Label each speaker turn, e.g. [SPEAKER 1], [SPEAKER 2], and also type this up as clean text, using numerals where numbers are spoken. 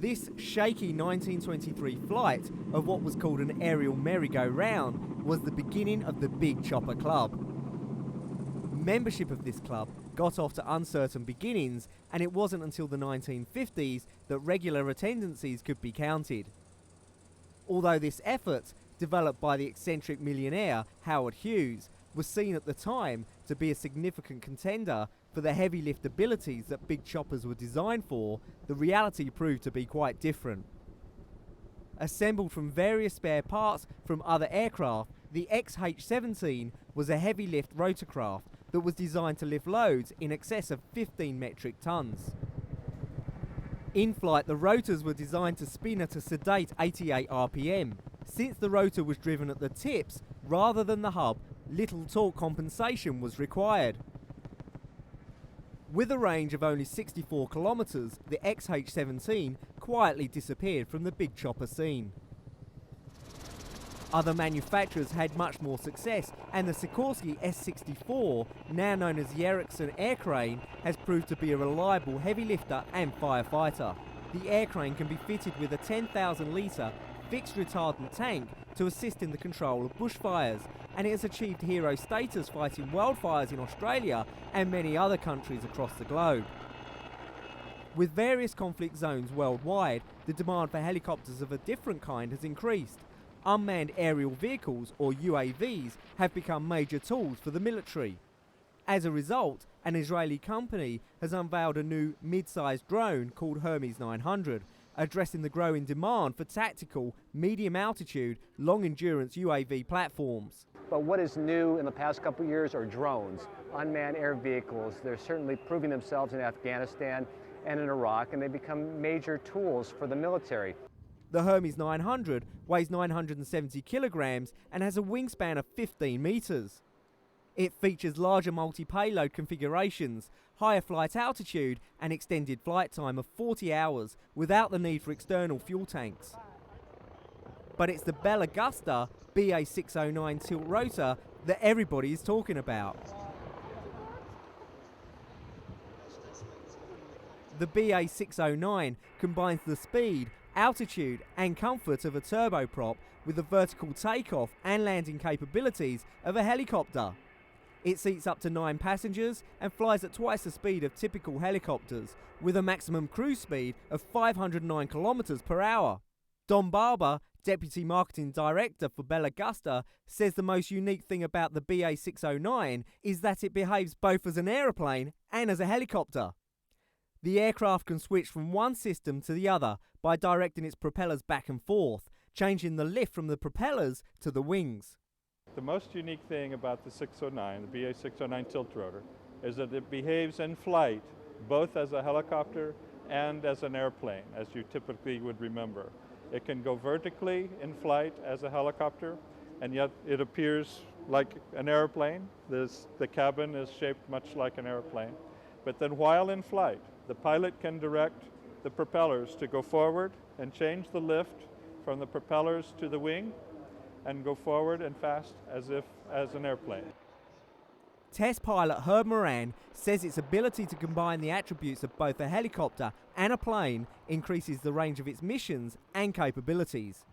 [SPEAKER 1] This shaky 1923 flight of what was called an aerial merry-go-round was the beginning of the Big Chopper Club. Membership of this club got off to uncertain beginnings, and it wasn't until the 1950s that regular attendances could be counted. Although this effort, developed by the eccentric millionaire Howard Hughes, was seen at the time to be a significant contender for the heavy lift abilities that big choppers were designed for, the reality proved to be quite different. Assembled from various spare parts from other aircraft, the XH-17 was a heavy lift rotorcraft that was designed to lift loads in excess of 15 metric tons. In flight, the rotors were designed to spin at a sedate 88 RPM. Since the rotor was driven at the tips rather than the hub, little torque compensation was required. With a range of only 64 kilometres, the XH-17 quietly disappeared from the big chopper scene. Other manufacturers had much more success, and the Sikorsky S-64, now known as the Ericsson Air Crane, has proved to be a reliable heavy lifter and firefighter. The air crane can be fitted with a 10,000 litre fixed retardant tank to assist in the control of bushfires, and it has achieved hero status fighting wildfires in Australia and many other countries across the globe. With various conflict zones worldwide, the demand for helicopters of a different kind has increased. Unmanned aerial vehicles, or UAVs, have become major tools for the military. As a result, an Israeli company has unveiled a new mid-sized drone called Hermes 900, addressing the growing demand for tactical, medium-altitude, long-endurance UAV platforms.
[SPEAKER 2] But what is new in the past couple of years are drones, unmanned air vehicles. They're certainly proving themselves in Afghanistan and in Iraq, and they become major tools for the military.
[SPEAKER 1] The Hermes 900 weighs 970 kilograms and has a wingspan of 15 meters. It features larger multi-payload configurations, higher flight altitude and extended flight time of 40 hours without the need for external fuel tanks. But it's the Bell Augusta BA609 tilt rotor that everybody is talking about. The BA609 combines the speed, altitude and comfort of a turboprop with the vertical takeoff and landing capabilities of a helicopter. It seats up to 9 passengers and flies at twice the speed of typical helicopters, with a maximum cruise speed of 509 kilometers per hour. Don Barber, Deputy Marketing Director for Bell Augusta, says the most unique thing about the BA609 is that it behaves both as an aeroplane and as a helicopter. The aircraft can switch from one system to the other by directing its propellers back and forth, changing the lift from the propellers to the wings.
[SPEAKER 3] The most unique thing about the 609, the BA609 tilt rotor, is that it behaves in flight both as a helicopter and as an airplane, as you typically would remember. It can go vertically in flight as a helicopter, and yet it appears like an airplane. The cabin is shaped much like an airplane. But then while in flight, the pilot can direct the propellers to go forward and change the lift from the propellers to the wing and go forward and fast as an airplane.
[SPEAKER 1] Test pilot Herb Moran says its ability to combine the attributes of both a helicopter and a plane increases the range of its missions and capabilities.